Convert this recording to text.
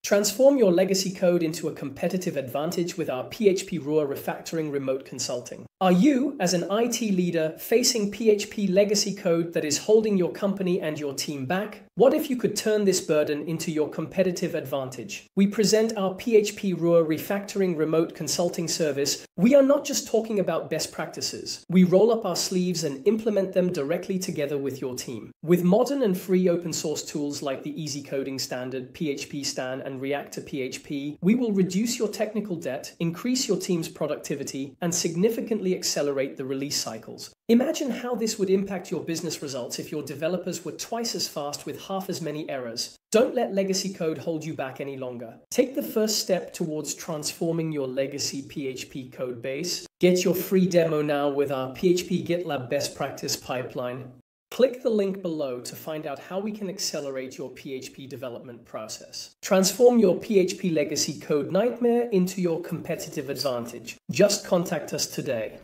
Transform your legacy code into a competitive advantage with our PHP Refactoring Remote Consulting. Are you, as an IT leader, facing PHP legacy code that is holding your company and your team back? What if you could turn this burden into your competitive advantage? We present our PHP Refactoring Remote Consulting service. We are not just talking about best practices. We roll up our sleeves and implement them directly together with your team. With modern and free open source tools like the Easy Coding Standard, PHPStan, and Rector PHP, we will reduce your technical debt, increase your team's productivity, and significantly accelerate the release cycles. Imagine how this would impact your business results if your developers were twice as fast with half as many errors. Don't let legacy code hold you back any longer. Take the first step towards transforming your legacy PHP code base. Get your free demo now with our PHP GitLab best practice pipeline. Click the link below to find out how we can accelerate your PHP development process. Transform your PHP legacy code nightmare into your competitive advantage. Just contact us today.